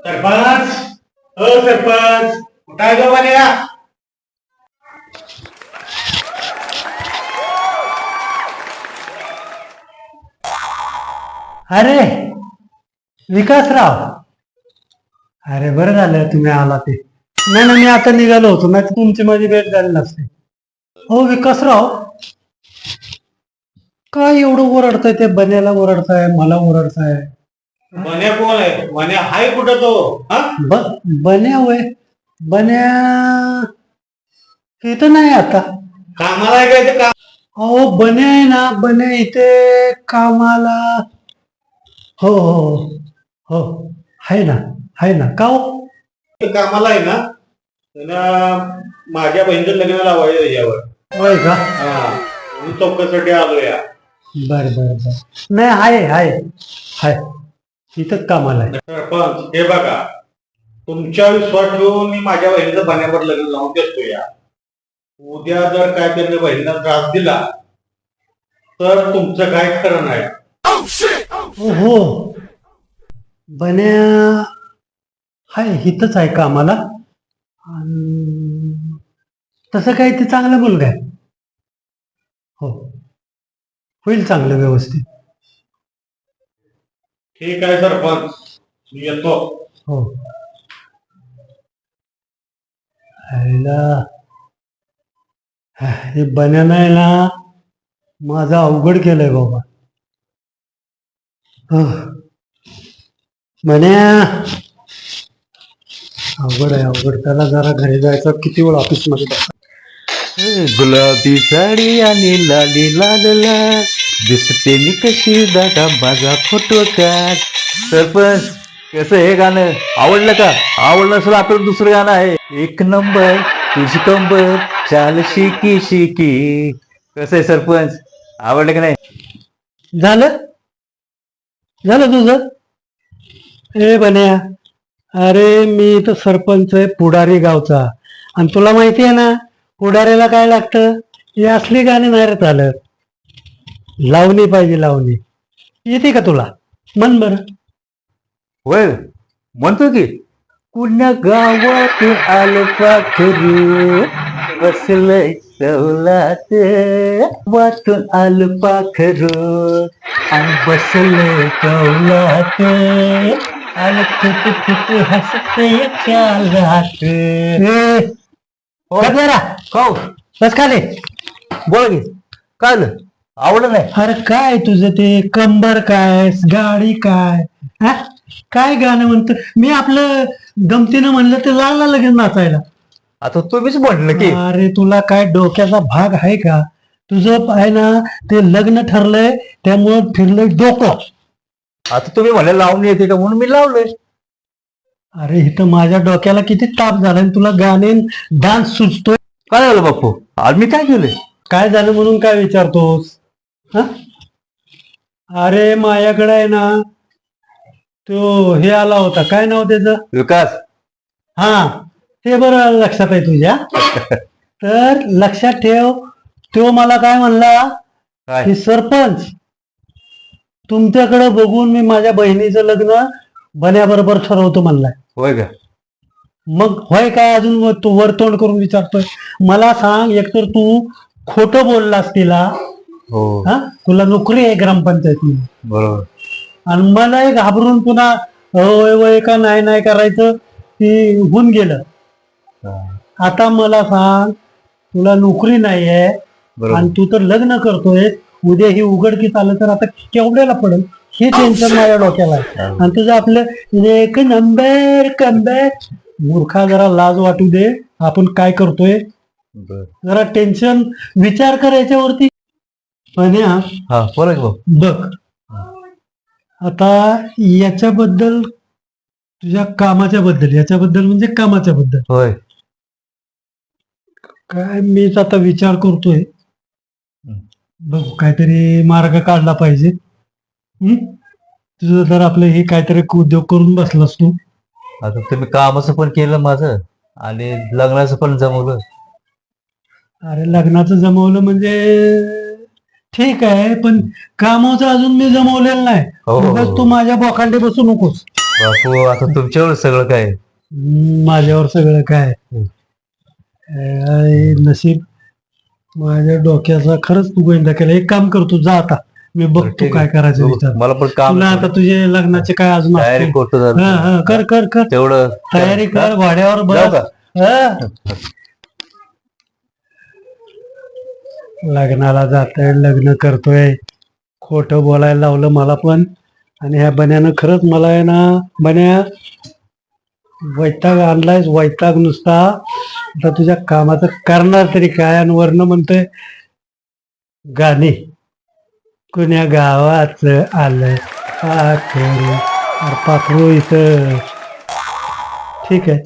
सरपंच सरपंच कुठं आहे ग बन्या? अरे विकासराव, अरे बरं झालं तुम्ही आला ते. नाही मी आता निघालो होतो, नाही तुमची माझी भेट झाली नसते. हो विकासराव, काय एवढं ओरडताय? ते बन्याला ओरडताय, मला ओरडताय. बन्या कोण आहे? बन्या हाय कुठं तो? हा बन्या होय? बन्या इथं नाही आता. कामाला आहे काय ते? काम अहो बन्या आहे ना, बन्या इथे कामाला. हो हो हो, आहे ना, आहे ना. का हो? कामाला आहे ना? त्यानं माझ्या बहिणीचं लग्न लावायचं यावर. होय का? हा मी चौकासाठी आलो या. बर बर बर. नाही आहे आहे आहे, इथंच कामाला आहे. सरपंच हे बघा, तुमच्या विश्वास ठेवून मी माझ्या बहिणीचं बन्यावर लग्न लावून देतो या. उद्या जर काय त्यांनी बहिणीला त्रास दिला तर तुमचं काय खरं नाही. हो बन्या हाय, इथंच आहे कामाला. तसं काही ते चांगला मुलगा आहे. हो, होईल चांगलं व्यवस्थित. ठीक आहे सरपंच, मी येतो. हो. आईला हे बन्यानं आहे ना, माझं अवघड केलंय बाबा. बन्या अवघड आहे, अवघड. त्याला जरा घरी जायचं, किती वेळ ऑफिस मध्ये बसा. गुलाबी साडी आणि लाली लाल लाल दिसते मी कशी दादा माझा फोटो काढ. सरपंच कसं हे गाणं आवडलं का? आवडलं असेल आपलं दुसरं गाणं आहे, एक नंबर तुझी कंबर चाल शिकी शिकी. कसं आहे सरपंच, आवडलं की नाही? झालं झालं तुझं? ए बन्या, अरे मी तर सरपंच आहे पुढारी गावचा, आणि तुला माहिती आहे ना पुढाऱ्याला काय लागतं? ही असली गाणी नाही रे चालत. लावणी पाहिजे, लावणी. येते का तुला? म्हण बर. होय म्हणतो की, पुण्या गावात आलं पाखरू बसलंय कौलात, वाटून आलं पाखरू आणि बसलंय कौलात, आलं फुट फुट हसत चालात. हो बस खाली. बोल की, काय आलं? आवडलं नाही? अरे काय तुझं ते कंबर काय, गाडी काय, हा? काय गाणं म्हणतो? मी आपलं गमतीनं म्हणलं तर लागला लगेच नाचायला. आता तुम्हीच म्हटलं की. अरे तुला काय डोक्याचा भाग आहे का? तुझं आहे ना ते लग्न ठरलंय, त्यामुळं फिरलंय डोकं. आता तुम्ही म्हणले लावून येते का म्हणून मी लावलंय. अरे इथं माझ्या डोक्याला किती ताप झालाय, आणि तुला गाणे डान्स सुचतोय. काय झालं बापू? आज मी काय केलंय? काय झालं म्हणून काय विचारतोस? हा? अरे माझ्याकडे आहे ना तो हे आला होता, काय नाव त्याचं? विकास. हा, ते बरं लक्षात आहे तुझ्या. तर लक्षात ठेव, तो मला काय म्हणला काय? की सरपंच तुमच्याकडे बघून मी माझ्या बहिणीचं लग्न बन्याबरोबर ठरवतो म्हणलाय. होय का? मग होय काय अजून तू वर तोंड करून विचारतोय? मला सांग, एकतर तू खोटं बोललास तिला. हो हा, तुला नोकरी आहे ग्रामपंचायतीत, बरोबर. आणि मला घाबरून पुन्हा होय वय का नाही नाही करायचं ती होऊन गेलं. आता मला सांग, तुला नोकरी नाही आहे आणि तू तर लग्न करतोय, उद्या ही उघडकीस आलं तर आता केवढ्याला पडेल हे टेन्शन माझ्या डोक्याला आहे. आणि तुझं आपलं एक नंबर कंबर. मूर्खा, जरा लाज वाटू दे. आपण काय करतोय जरा टेन्शन विचार कर याच्यावरती. पण हा बोला की भाऊ. बघ, आता याच्याबद्दल, तुझ्या कामाच्या बद्दल, याच्याबद्दल म्हणजे कामाच्या बद्दल होय. काय मीच आता विचार करतोय. बघ, काहीतरी मार्ग काढला पाहिजे. तुझं जर आपलं हे काहीतरी उद्योग करून बसलास तू. आता तुम्ही कामाचं पण केलं माझं आणि लग्नाचं पण जमवलं. अरे लग्नाचं जमवलं म्हणजे ठीक आहे, पण कामाचं अजून मी जमवलेलं नाही. हो. उगाच तू माझ्या बोकांडे बसू नकोस. बापू आता तुमच्यावर सगळं काय माझ्यावर सगळं काय नशीब माझ्या डोक्याचा खरंच तू गोविंदा केला. एक काम करतो, जा आता मी बघतो ठीक काय आहे. करायचं विचार. मला पण काम तुला आता तुझे लग्नाचे काय अजून तयारी असते. करतो जरा. हा, हा, कर कर कर तेवढं तयारी कर, भाड्यावर जाऊ बस. का? हा. लग्नाला जातोय, लग्न करतोय, खोटं बोलायला लावलं मला पण. आणि ह्या बन्यानं खरंच मला आहे ना बन्या वैताग आणलायस, वैताग नुसता. आता तुझ्या कामाचं करणार तरी काय. आणि वर्ण म्हणतोय गाणे कुण्या गावाचं आलं पाखरू. अरे पाखरू इथं ठीक आहे.